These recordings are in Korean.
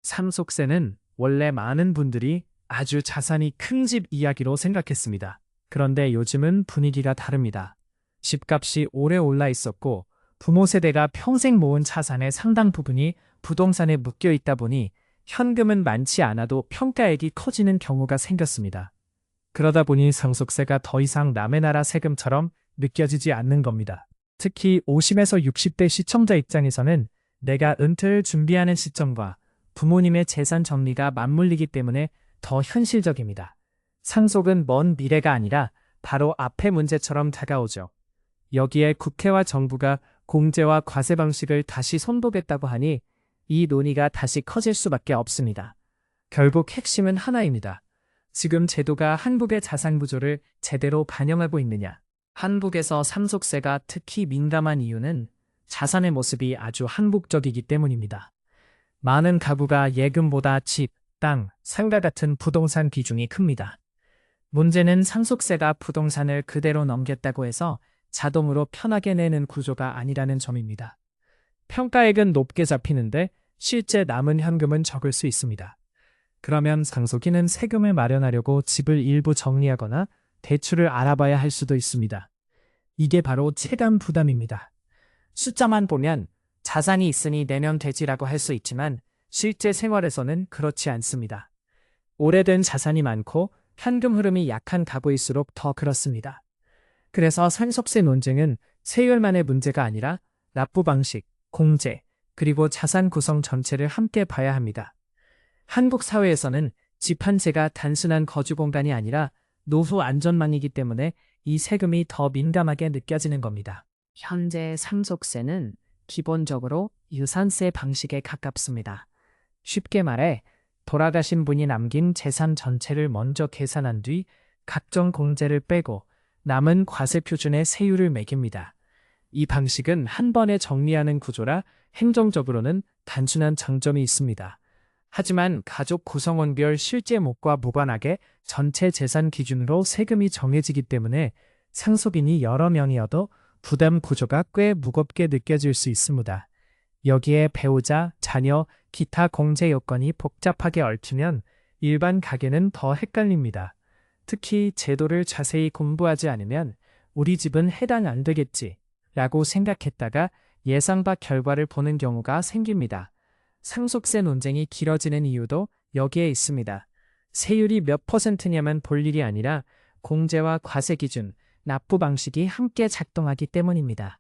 상속세는 원래 많은 분들이 아주 자산이 큰 집 이야기로 생각했습니다. 그런데 요즘은 분위기가 다릅니다. 집값이 오래 올라 있었고 부모 세대가 평생 모은 자산의 상당 부분이 부동산에 묶여 있다 보니 현금은 많지 않아도 평가액이 커지는 경우가 생겼습니다. 그러다 보니 상속세가 더 이상 남의 나라 세금처럼 느껴지지 않는 겁니다. 특히 50에서 60대 시청자 입장에서는 내가 은퇴를 준비하는 시점과 부모님의 재산 정리가 맞물리기 때문에 더 현실적입니다. 상속은 먼 미래가 아니라 바로 앞의 문제처럼 다가오죠. 여기에 국회와 정부가 공제와 과세 방식을 다시 손보겠다고 하니 이 논의가 다시 커질 수밖에 없습니다. 결국 핵심은 하나입니다. 지금 제도가 한국의 자산 구조를 제대로 반영하고 있느냐? 한국에서 상속세가 특히 민감한 이유는 자산의 모습이 아주 한국적이기 때문입니다. 많은 가구가 예금보다 집, 땅, 상가 같은 부동산 비중이 큽니다. 문제는 상속세가 부동산을 그대로 넘겼다고 해서 자동으로 편하게 내는 구조가 아니라는 점입니다. 평가액은 높게 잡히는데 실제 남은 현금은 적을 수 있습니다. 그러면 상속인은 세금을 마련하려고 집을 일부 정리하거나 대출을 알아봐야 할 수도 있습니다. 이게 바로 체감 부담입니다. 숫자만 보면 자산이 있으니 내면 되지라고 할 수 있지만 실제 생활에서는 그렇지 않습니다. 오래된 자산이 많고 현금 흐름이 약한 가구일수록 더 그렇습니다. 그래서 상속세 논쟁은 세율만의 문제가 아니라 납부 방식, 공제, 그리고 자산 구성 전체를 함께 봐야 합니다. 한국 사회에서는 집 한 채가 단순한 거주 공간이 아니라 노후 안전망이기 때문에 이 세금이 더 민감하게 느껴지는 겁니다. 현재 상속세는 기본적으로 유산세 방식에 가깝습니다. 쉽게 말해 돌아가신 분이 남긴 재산 전체를 먼저 계산한 뒤 각종 공제를 빼고 남은 과세 표준의 세율을 매깁니다. 이 방식은 한 번에 정리하는 구조라 행정적으로는 단순한 장점이 있습니다. 하지만 가족 구성원별 실제 목과 무관하게 전체 재산 기준으로 세금이 정해지기 때문에 상속인이 여러 명이어도 부담 구조가 꽤 무겁게 느껴질 수 있습니다. 여기에 배우자, 자녀, 기타 공제 요건이 복잡하게 얽히면 일반 가게는 더 헷갈립니다. 특히 제도를 자세히 공부하지 않으면 우리 집은 해당 안 되겠지 라고 생각했다가 예상 밖 결과를 보는 경우가 생깁니다. 상속세 논쟁이 길어지는 이유도 여기에 있습니다. 세율이 몇 %냐만 볼 일이 아니라 공제와 과세 기준, 납부 방식이 함께 작동하기 때문입니다.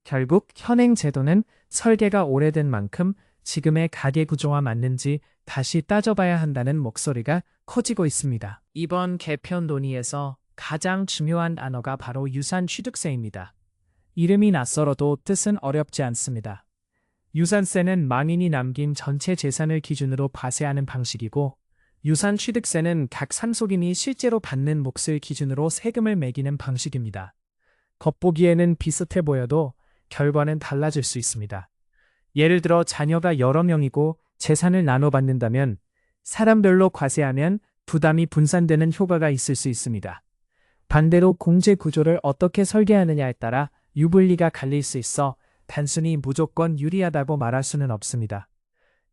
결국 현행 제도는 설계가 오래된 만큼 지금의 가계 구조와 맞는지 다시 따져봐야 한다는 목소리가 커지고 있습니다. 이번 개편 논의에서 가장 중요한 단어가 바로 유산취득세입니다. 이름이 낯설어도 뜻은 어렵지 않습니다. 유산세는 망인이 남긴 전체 재산을 기준으로 과세하는 방식이고 유산취득세는 각 상속인이 실제로 받는 몫을 기준으로 세금을 매기는 방식입니다. 겉보기에는 비슷해 보여도 결과는 달라질 수 있습니다. 예를 들어 자녀가 여러 명이고 재산을 나눠 받는다면 사람별로 과세하면 부담이 분산되는 효과가 있을 수 있습니다. 반대로 공제 구조를 어떻게 설계하느냐에 따라 유불리가 갈릴 수 있어 단순히 무조건 유리하다고 말할 수는 없습니다.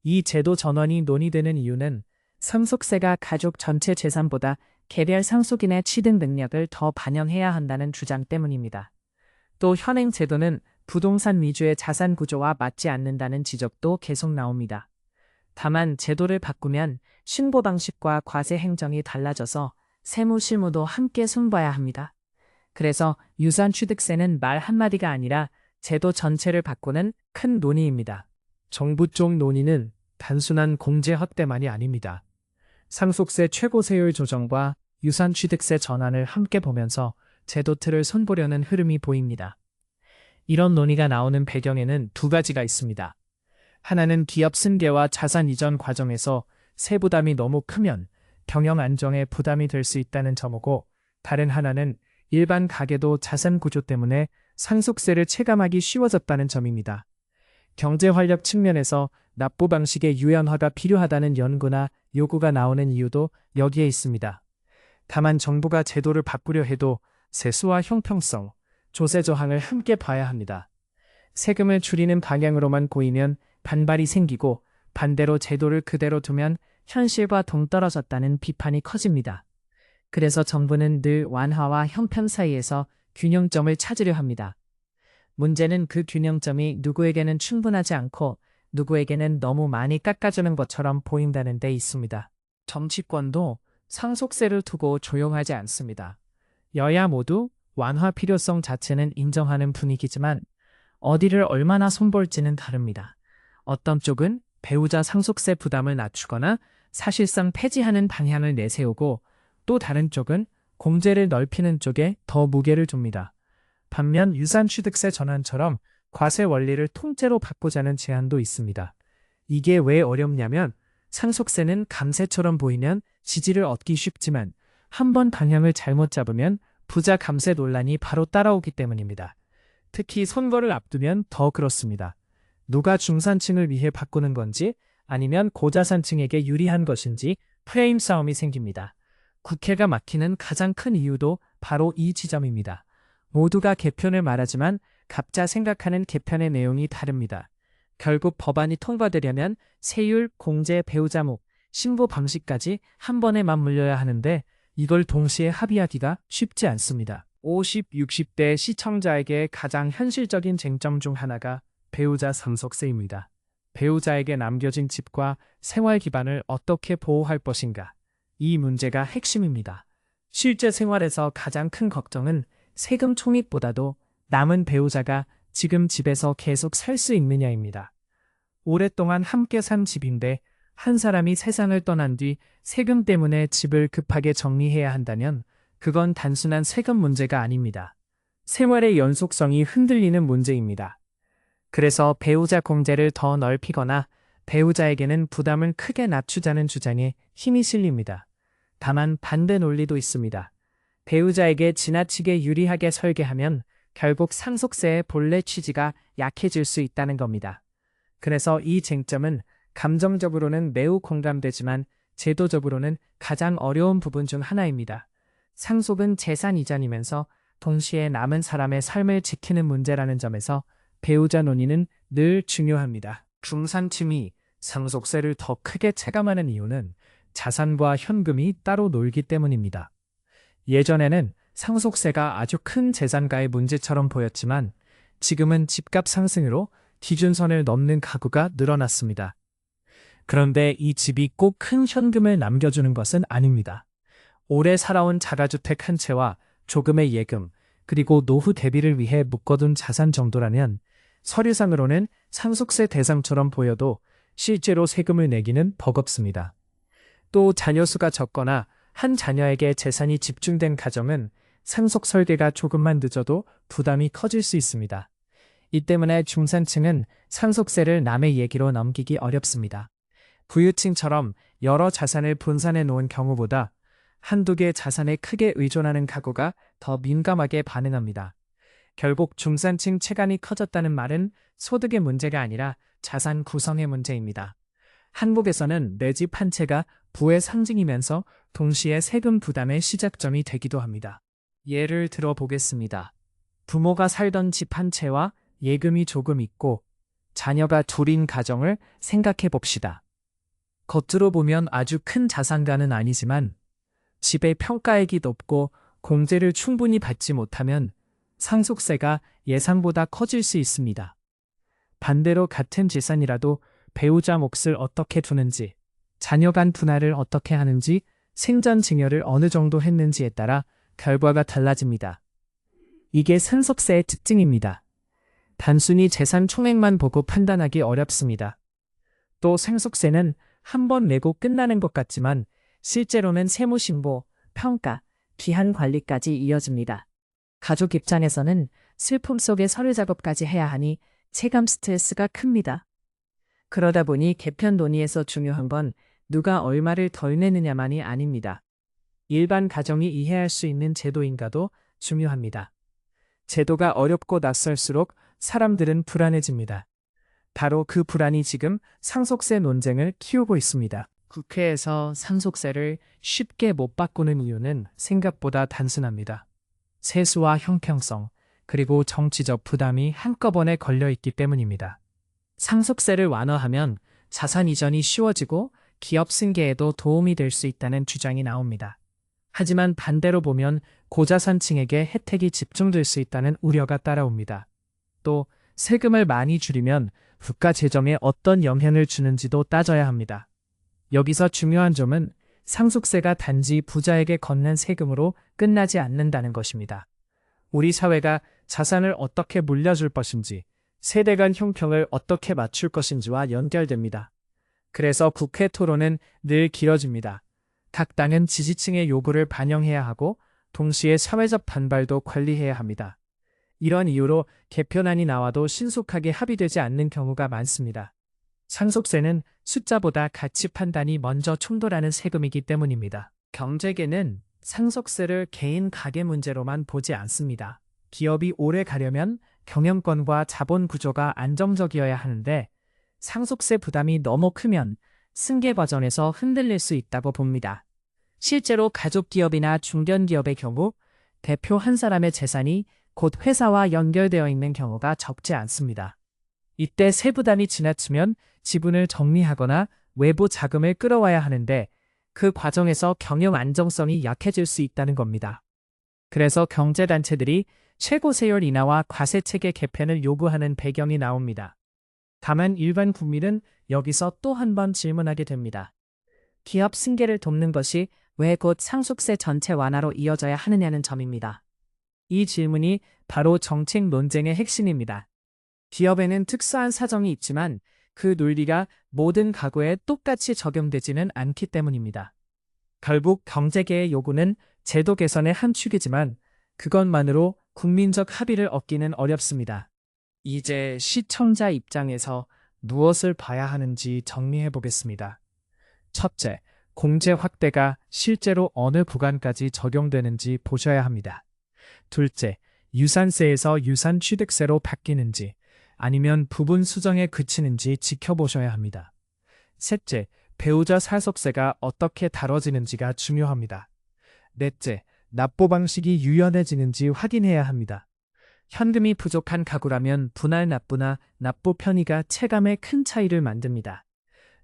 이 제도 전환이 논의되는 이유는 상속세가 가족 전체 재산보다 개별 상속인의 취득 능력을 더 반영해야 한다는 주장 때문입니다. 또 현행 제도는 부동산 위주의 자산 구조와 맞지 않는다는 지적도 계속 나옵니다. 다만 제도를 바꾸면 신고 방식과 과세 행정이 달라져서 세무 실무도 함께 손봐야 합니다. 그래서 유산취득세는 말 한마디가 아니라 제도 전체를 바꾸는 큰 논의입니다. 정부 쪽 논의는 단순한 공제 확대만이 아닙니다. 상속세 최고세율 조정과 유산취득세 전환을 함께 보면서 제도 틀을 손보려는 흐름이 보입니다. 이런 논의가 나오는 배경에는 두 가지가 있습니다. 하나는 기업 승계와 자산 이전 과정에서 세부담이 너무 크면 경영 안정에 부담이 될 수 있다는 점이고, 다른 하나는 일반 가게도 자산 구조 때문에 상속세를 체감하기 쉬워졌다는 점입니다. 경제 활력 측면에서 납부 방식의 유연화가 필요하다는 연구나 요구가 나오는 이유도 여기에 있습니다. 다만 정부가 제도를 바꾸려 해도 세수와 형평성, 조세 저항을 함께 봐야 합니다. 세금을 줄이는 방향으로만 고이면 반발이 생기고 반대로 제도를 그대로 두면 현실과 동떨어졌다는 비판이 커집니다. 그래서 정부는 늘 완화와 형편 사이에서 균형점을 찾으려 합니다. 문제는 그 균형점이 누구에게는 충분하지 않고 누구에게는 너무 많이 깎아주는 것처럼 보인다는 데 있습니다. 정치권도 상속세를 두고 조용하지 않습니다. 여야 모두 완화 필요성 자체는 인정하는 분위기지만 어디를 얼마나 손볼지는 다릅니다. 어떤 쪽은 배우자 상속세 부담을 낮추거나 사실상 폐지하는 방향을 내세우고 또 다른 쪽은 공제를 넓히는 쪽에 더 무게를 둡니다. 반면 유산취득세 전환처럼 과세 원리를 통째로 바꾸자는 제안도 있습니다. 이게 왜 어렵냐면 상속세는 감세처럼 보이면 지지를 얻기 쉽지만 한번 방향을 잘못 잡으면 부자 감세 논란이 바로 따라오기 때문입니다. 특히 선거를 앞두면 더 그렇습니다. 누가 중산층을 위해 바꾸는 건지 아니면 고자산층에게 유리한 것인지 프레임 싸움이 생깁니다. 국회가 막히는 가장 큰 이유도 바로 이 지점입니다. 모두가 개편을 말하지만 각자 생각하는 개편의 내용이 다릅니다. 결국 법안이 통과되려면 세율, 공제, 배우자목, 신고 방식까지 한 번에 맞물려야 하는데 이걸 동시에 합의하기가 쉽지 않습니다. 50, 60대 시청자에게 가장 현실적인 쟁점 중 하나가 배우자 상속세입니다. 배우자에게 남겨진 집과 생활 기반을 어떻게 보호할 것인가? 이 문제가 핵심입니다. 실제 생활에서 가장 큰 걱정은 세금 총익보다도 남은 배우자가 지금 집에서 계속 살 수 있느냐입니다. 오랫동안 함께 산 집인데 한 사람이 세상을 떠난 뒤 세금 때문에 집을 급하게 정리해야 한다면 그건 단순한 세금 문제가 아닙니다. 생활의 연속성이 흔들리는 문제입니다. 그래서 배우자 공제를 더 넓히거나 배우자에게는 부담을 크게 낮추자는 주장에 힘이 실립니다. 다만 반대 논리도 있습니다. 배우자에게 지나치게 유리하게 설계하면 결국 상속세의 본래 취지가 약해질 수 있다는 겁니다. 그래서 이 쟁점은 감정적으로는 매우 공감되지만 제도적으로는 가장 어려운 부분 중 하나입니다. 상속은 재산 이전이면서 동시에 남은 사람의 삶을 지키는 문제라는 점에서 배우자 논의는 늘 중요합니다. 중산층이 상속세를 더 크게 체감하는 이유는 자산과 현금이 따로 놀기 때문입니다. 예전에는 상속세가 아주 큰 재산가의 문제처럼 보였지만 지금은 집값 상승으로 기준선을 넘는 가구가 늘어났습니다. 그런데 이 집이 꼭 큰 현금을 남겨주는 것은 아닙니다. 오래 살아온 자가주택 한 채와 조금의 예금, 그리고 노후 대비를 위해 묶어둔 자산 정도라면 서류상으로는 상속세 대상처럼 보여도 실제로 세금을 내기는 버겁습니다. 또 자녀 수가 적거나 한 자녀에게 재산이 집중된 가정은 상속 설계가 조금만 늦어도 부담이 커질 수 있습니다. 이 때문에 중산층은 상속세를 남의 얘기로 넘기기 어렵습니다. 부유층처럼 여러 자산을 분산해 놓은 경우보다 한두 개 자산에 크게 의존하는 가구가 더 민감하게 반응합니다. 결국 중산층 체감이 커졌다는 말은 소득의 문제가 아니라 자산 구성의 문제입니다. 한국에서는 내 집 한 채가 부의 상징이면서 동시에 세금 부담의 시작점이 되기도 합니다. 예를 들어 보겠습니다. 부모가 살던 집 한 채와 예금이 조금 있고 자녀가 둘인 가정을 생각해 봅시다. 겉으로 보면 아주 큰 자산가는 아니지만 집의 평가액이 높고 공제를 충분히 받지 못하면 상속세가 예상보다 커질 수 있습니다. 반대로 같은 재산이라도 배우자 몫을 어떻게 두는지, 자녀 간 분할을 어떻게 하는지, 생전 증여를 어느 정도 했는지에 따라 결과가 달라집니다. 이게 상속세의 특징입니다. 단순히 재산 총액만 보고 판단하기 어렵습니다. 또 상속세는 한 번 내고 끝나는 것 같지만 실제로는 세무신고, 평가, 귀환 관리까지 이어집니다. 가족 입장에서는 슬픔 속에 서류 작업까지 해야 하니 체감 스트레스가 큽니다. 그러다 보니 개편 논의에서 중요한 건 누가 얼마를 덜 내느냐만이 아닙니다. 일반 가정이 이해할 수 있는 제도인가도 중요합니다. 제도가 어렵고 낯설수록 사람들은 불안해집니다. 바로 그 불안이 지금 상속세 논쟁을 키우고 있습니다. 국회에서 상속세를 쉽게 못 바꾸는 이유는 생각보다 단순합니다. 세수와 형평성, 그리고 정치적 부담이 한꺼번에 걸려있기 때문입니다. 상속세를 완화하면 자산 이전이 쉬워지고 기업 승계에도 도움이 될 수 있다는 주장이 나옵니다. 하지만 반대로 보면 고자산층에게 혜택이 집중될 수 있다는 우려가 따라옵니다. 또 세금을 많이 줄이면 국가 재정에 어떤 영향을 주는지도 따져야 합니다. 여기서 중요한 점은 상속세가 단지 부자에게 걷는 세금으로 끝나지 않는다는 것입니다. 우리 사회가 자산을 어떻게 물려줄 것인지, 세대 간 형평을 어떻게 맞출 것인지와 연결됩니다. 그래서 국회 토론은 늘 길어집니다. 각 당은 지지층의 요구를 반영해야 하고 동시에 사회적 반발도 관리해야 합니다. 이런 이유로 개편안이 나와도 신속하게 합의되지 않는 경우가 많습니다. 상속세는 숫자보다 가치 판단이 먼저 충돌하는 세금이기 때문입니다. 경제계는 상속세를 개인 가계 문제로만 보지 않습니다. 기업이 오래 가려면 경영권과 자본 구조가 안정적이어야 하는데 상속세 부담이 너무 크면 승계 과정에서 흔들릴 수 있다고 봅니다. 실제로 가족기업이나 중견기업의 경우 대표 한 사람의 재산이 곧 회사와 연결되어 있는 경우가 적지 않습니다. 이때 세부담이 지나치면 지분을 정리하거나 외부 자금을 끌어와야 하는데 그 과정에서 경영 안정성이 약해질 수 있다는 겁니다. 그래서 경제단체들이 최고세율 인하와 과세체계 개편을 요구하는 배경이 나옵니다. 다만 일반 국민은 여기서 또 한 번 질문하게 됩니다. 기업 승계를 돕는 것이 왜 곧 상속세 전체 완화로 이어져야 하느냐는 점입니다. 이 질문이 바로 정책 논쟁의 핵심입니다. 기업에는 특수한 사정이 있지만 그 논리가 모든 가구에 똑같이 적용되지는 않기 때문입니다. 결국 경제계의 요구는 제도 개선의 한 축이지만 그것만으로 국민적 합의를 얻기는 어렵습니다. 이제 시청자 입장에서 무엇을 봐야 하는지 정리해 보겠습니다. 첫째, 공제 확대가 실제로 어느 구간까지 적용되는지 보셔야 합니다. 둘째, 유산세에서 유산취득세로 바뀌는지 아니면 부분 수정에 그치는지 지켜보셔야 합니다. 셋째, 배우자 상속세가 어떻게 다뤄지는지가 중요합니다. 넷째, 납부 방식이 유연해지는지 확인해야 합니다. 현금이 부족한 가구라면 분할 납부나 납부 편의가 체감에 큰 차이를 만듭니다.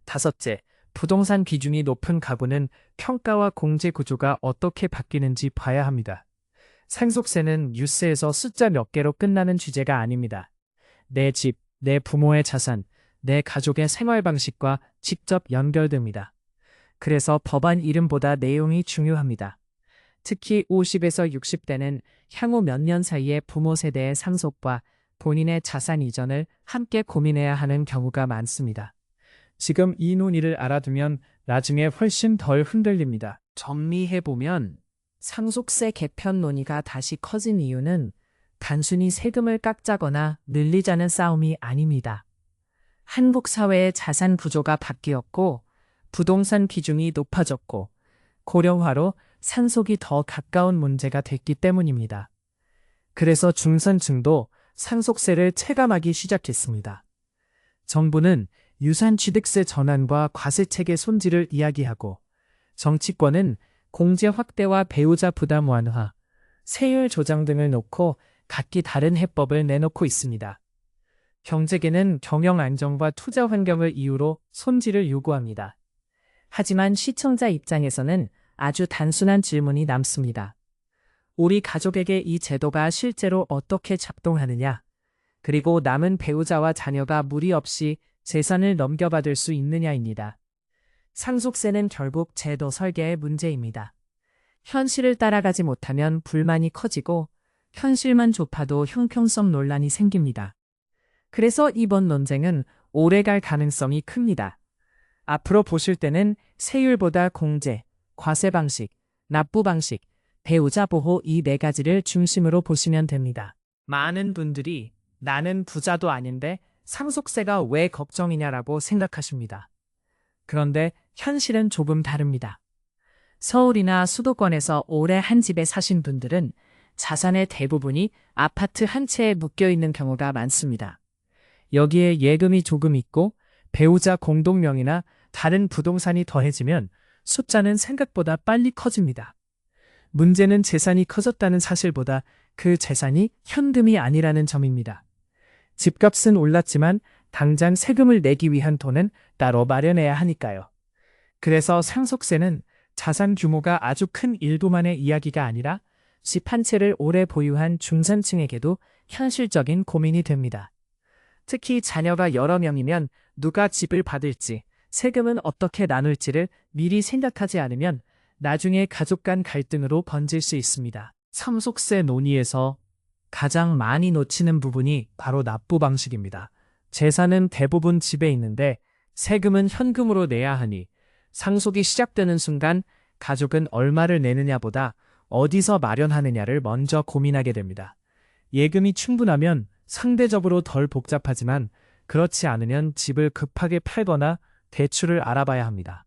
다섯째, 부동산 비중이 높은 가구는 평가와 공제 구조가 어떻게 바뀌는지 봐야 합니다. 상속세는 뉴스에서 숫자 몇 개로 끝나는 주제가 아닙니다. 내 집, 내 부모의 자산, 내 가족의 생활 방식과 직접 연결됩니다. 그래서 법안 이름보다 내용이 중요합니다. 특히 50에서 60대는 향후 몇 년 사이에 부모 세대의 상속과 본인의 자산 이전을 함께 고민해야 하는 경우가 많습니다. 지금 이 논의를 알아두면 나중에 훨씬 덜 흔들립니다. 정리해보면 상속세 개편 논의가 다시 커진 이유는 단순히 세금을 깎자거나 늘리자는 싸움이 아닙니다. 한국 사회의 자산 구조가 바뀌었고 부동산 비중이 높아졌고 고령화로 상속이 더 가까운 문제가 됐기 때문입니다. 그래서 중산층도 상속세를 체감하기 시작했습니다. 정부는 유산취득세 전환과 과세체계 손질을 이야기하고 정치권은 공제 확대와 배우자 부담 완화, 세율 조정 등을 놓고 각기 다른 해법을 내놓고 있습니다. 경제계는 경영 안정과 투자 환경을 이유로 손질을 요구합니다. 하지만 시청자 입장에서는 아주 단순한 질문이 남습니다. 우리 가족에게 이 제도가 실제로 어떻게 작동하느냐, 그리고 남은 배우자와 자녀가 무리 없이 재산을 넘겨받을 수 있느냐입니다. 상속세는 결국 제도 설계의 문제입니다. 현실을 따라가지 못하면 불만이 커지고 현실만 좁아도 형평성 논란이 생깁니다. 그래서 이번 논쟁은 오래갈 가능성이 큽니다. 앞으로 보실 때는 세율보다 공제, 과세 방식, 납부 방식, 배우자 보호 이 네 가지를 중심으로 보시면 됩니다. 많은 분들이 나는 부자도 아닌데 상속세가 왜 걱정이냐라고 생각하십니다. 그런데 현실은 조금 다릅니다. 서울이나 수도권에서 오래 한 집에 사신 분들은 자산의 대부분이 아파트 한 채에 묶여 있는 경우가 많습니다. 여기에 예금이 조금 있고 배우자 공동명의나 다른 부동산이 더해지면 숫자는 생각보다 빨리 커집니다. 문제는 재산이 커졌다는 사실보다 그 재산이 현금이 아니라는 점입니다. 집값은 올랐지만 당장 세금을 내기 위한 돈은 따로 마련해야 하니까요. 그래서 상속세는 자산 규모가 아주 큰 일부만의 이야기가 아니라 집 한 채를 오래 보유한 중산층에게도 현실적인 고민이 됩니다. 특히 자녀가 여러 명이면 누가 집을 받을지, 세금은 어떻게 나눌지를 미리 생각하지 않으면 나중에 가족 간 갈등으로 번질 수 있습니다. 상속세 논의에서 가장 많이 놓치는 부분이 바로 납부 방식입니다. 재산은 대부분 집에 있는데 세금은 현금으로 내야 하니 상속이 시작되는 순간 가족은 얼마를 내느냐보다 어디서 마련하느냐를 먼저 고민하게 됩니다. 예금이 충분하면 상대적으로 덜 복잡하지만 그렇지 않으면 집을 급하게 팔거나 대출을 알아봐야 합니다.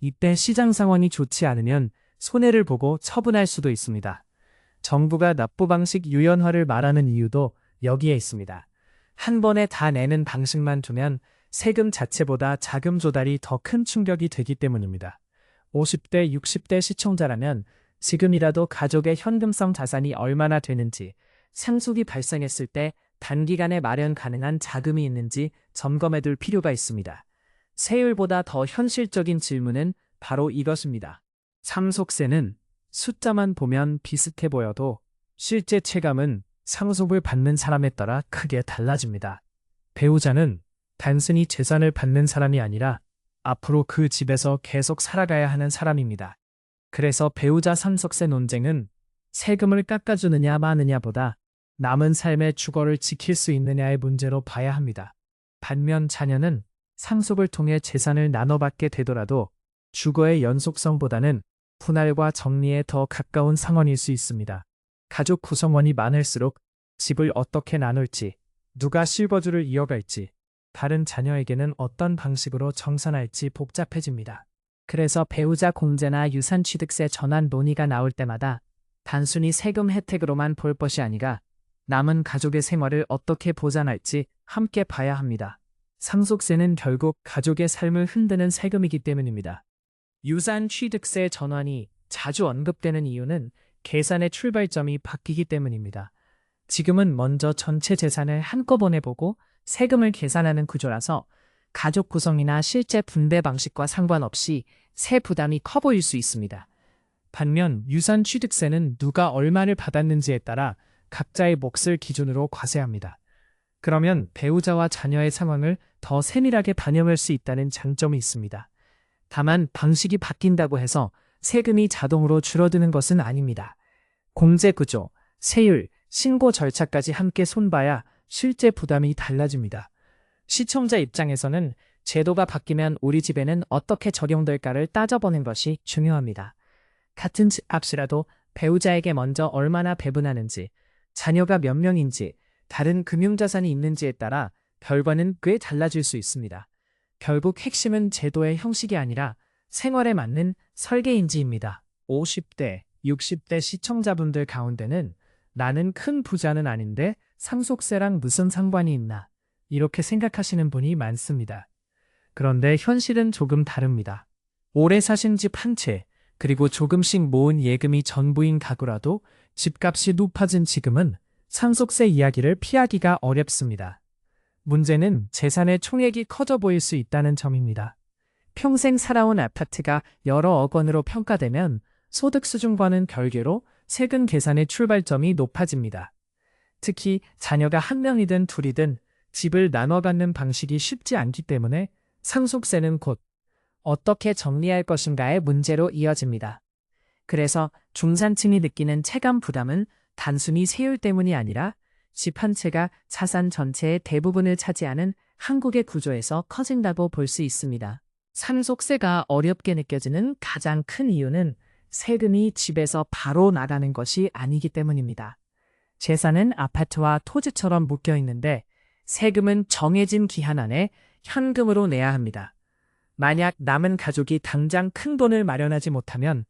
이때 시장 상황이 좋지 않으면 손해를 보고 처분할 수도 있습니다. 정부가 납부 방식 유연화를 말하는 이유도 여기에 있습니다. 한 번에 다 내는 방식만 두면 세금 자체보다 자금 조달이 더 큰 충격이 되기 때문입니다. 50대, 60대 시청자라면 지금이라도 가족의 현금성 자산이 얼마나 되는지, 상속이 발생했을 때 단기간에 마련 가능한 자금이 있는지 점검해둘 필요가 있습니다. 세율보다 더 현실적인 질문은 바로 이것입니다. 상속세는 숫자만 보면 비슷해 보여도 실제 체감은 상속을 받는 사람에 따라 크게 달라집니다. 배우자는 단순히 재산을 받는 사람이 아니라 앞으로 그 집에서 계속 살아가야 하는 사람입니다. 그래서 배우자 상속세 논쟁은 세금을 깎아주느냐 마느냐보다 남은 삶의 주거를 지킬 수 있느냐의 문제로 봐야 합니다. 반면 자녀는 상속을 통해 재산을 나눠받게 되더라도 주거의 연속성보다는 분할과 정리에 더 가까운 상황일 수 있습니다. 가족 구성원이 많을수록 집을 어떻게 나눌지, 누가 실거주를 이어갈지, 다른 자녀에게는 어떤 방식으로 정산할지 복잡해집니다. 그래서 배우자 공제나 유산취득세 전환 논의가 나올 때마다 단순히 세금 혜택으로만 볼 것이 아니라 남은 가족의 생활을 어떻게 보장할지 함께 봐야 합니다. 상속세는 결국 가족의 삶을 흔드는 세금이기 때문입니다. 유산취득세 전환이 자주 언급되는 이유는 계산의 출발점이 바뀌기 때문입니다. 지금은 먼저 전체 재산을 한꺼번에 보고 세금을 계산하는 구조라서 가족 구성이나 실제 분배 방식과 상관없이 세 부담이 커 보일 수 있습니다. 반면 유산취득세는 누가 얼마를 받았는지에 따라 각자의 몫을 기준으로 과세합니다. 그러면 배우자와 자녀의 상황을 더 세밀하게 반영할 수 있다는 장점이 있습니다. 다만 방식이 바뀐다고 해서 세금이 자동으로 줄어드는 것은 아닙니다. 공제 구조, 세율, 신고 절차까지 함께 손봐야 실제 부담이 달라집니다. 시청자 입장에서는 제도가 바뀌면 우리 집에는 어떻게 적용될까를 따져보는 것이 중요합니다. 같은 값이라도 배우자에게 먼저 얼마나 배분하는지, 자녀가 몇 명인지, 다른 금융자산이 있는지에 따라 결과는 꽤 달라질 수 있습니다. 결국 핵심은 제도의 형식이 아니라 생활에 맞는 설계인지입니다. 50대, 60대 시청자분들 가운데는 나는 큰 부자는 아닌데 상속세랑 무슨 상관이 있나 이렇게 생각하시는 분이 많습니다. 그런데 현실은 조금 다릅니다. 오래 사신 집 한 채, 그리고 조금씩 모은 예금이 전부인 가구라도 집값이 높아진 지금은 상속세 이야기를 피하기가 어렵습니다. 문제는 재산의 총액이 커져 보일 수 있다는 점입니다. 평생 살아온 아파트가 여러 억 원으로 평가되면 소득 수준과는 별개로 세금 계산의 출발점이 높아집니다. 특히 자녀가 한 명이든 둘이든 집을 나눠 갖는 방식이 쉽지 않기 때문에 상속세는 곧 어떻게 정리할 것인가의 문제로 이어집니다. 그래서 중산층이 느끼는 체감 부담은 단순히 세율 때문이 아니라 집 한 채가 자산 전체의 대부분을 차지하는 한국의 구조에서 커진다고 볼 수 있습니다. 상속세가 어렵게 느껴지는 가장 큰 이유는 세금이 집에서 바로 나가는 것이 아니기 때문입니다. 재산은 아파트와 토지처럼 묶여 있는데 세금은 정해진 기한 안에 현금으로 내야 합니다. 만약 남은 가족이 당장 큰 돈을 마련하지 못하면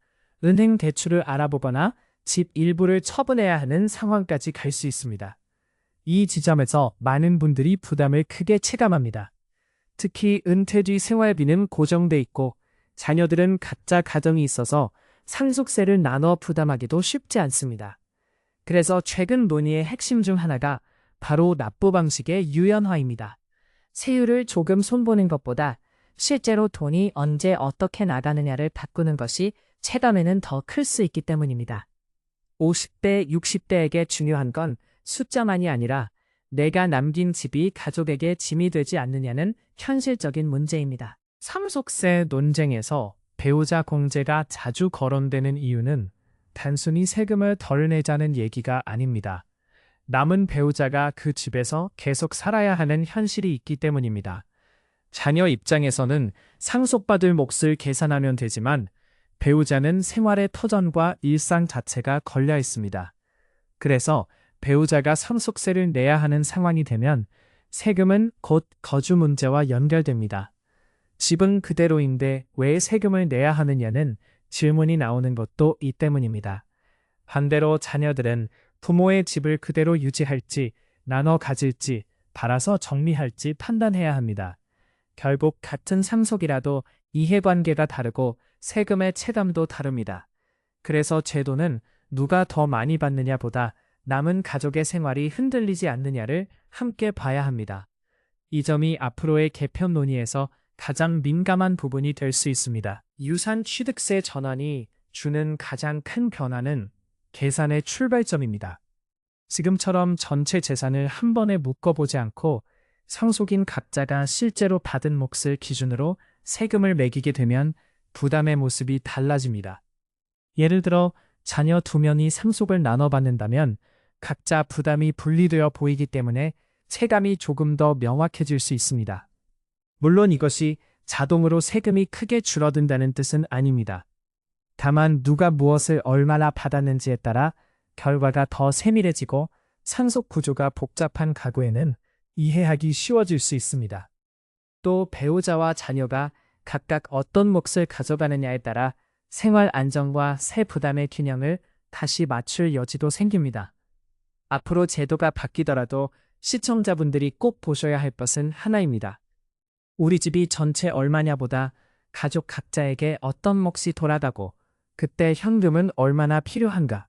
은행 대출을 알아보거나 집 일부를 처분해야 하는 상황까지 갈 수 있습니다. 이 지점에서 많은 분들이 부담을 크게 체감합니다. 특히 은퇴 뒤 생활비는 고정돼 있고 자녀들은 각자 가정이 있어서 상속세를 나눠 부담하기도 쉽지 않습니다. 그래서 최근 논의의 핵심 중 하나가 바로 납부 방식의 유연화입니다. 세율을 조금 손보는 것보다 실제로 돈이 언제 어떻게 나가느냐를 바꾸는 것이 체감에는 더 클 수 있기 때문입니다. 50대, 60대에게 중요한 건 숫자만이 아니라 내가 남긴 집이 가족에게 짐이 되지 않느냐는 현실적인 문제입니다. 상속세 논쟁에서 배우자 공제가 자주 거론되는 이유는 단순히 세금을 덜 내자는 얘기가 아닙니다. 남은 배우자가 그 집에서 계속 살아야 하는 현실이 있기 때문입니다. 자녀 입장에서는 상속받을 몫을 계산하면 되지만 배우자는 생활의 터전과 일상 자체가 걸려 있습니다. 그래서 배우자가 상속세를 내야 하는 상황이 되면 세금은 곧 거주 문제와 연결됩니다. 집은 그대로인데 왜 세금을 내야 하느냐는 질문이 나오는 것도 이 때문입니다. 반대로 자녀들은 부모의 집을 그대로 유지할지, 나눠 가질지, 팔아서 정리할지 판단해야 합니다. 결국 같은 상속이라도 이해관계가 다르고 세금의 체감도 다릅니다. 그래서 제도는 누가 더 많이 받느냐보다 남은 가족의 생활이 흔들리지 않느냐를 함께 봐야 합니다. 이 점이 앞으로의 개편 논의에서 가장 민감한 부분이 될 수 있습니다. 유산 취득세 전환이 주는 가장 큰 변화는 계산의 출발점입니다. 지금처럼 전체 재산을 한 번에 묶어보지 않고 상속인 각자가 실제로 받은 몫을 기준으로 세금을 매기게 되면 부담의 모습이 달라집니다. 예를 들어 자녀 2명이 상속을 나눠 받는다면 각자 부담이 분리되어 보이기 때문에 체감이 조금 더 명확해질 수 있습니다. 물론 이것이 자동으로 세금이 크게 줄어든다는 뜻은 아닙니다. 다만 누가 무엇을 얼마나 받았는지에 따라 결과가 더 세밀해지고 상속 구조가 복잡한 가구에는 이해하기 쉬워질 수 있습니다. 또 배우자와 자녀가 각각 어떤 몫을 가져가느냐에 따라 생활 안정과 세 부담의 균형을 다시 맞출 여지도 생깁니다. 앞으로 제도가 바뀌더라도 시청자분들이 꼭 보셔야 할 것은 하나입니다. 우리 집이 전체 얼마냐보다 가족 각자에게 어떤 몫이 돌아가고 그때 현금은 얼마나 필요한가.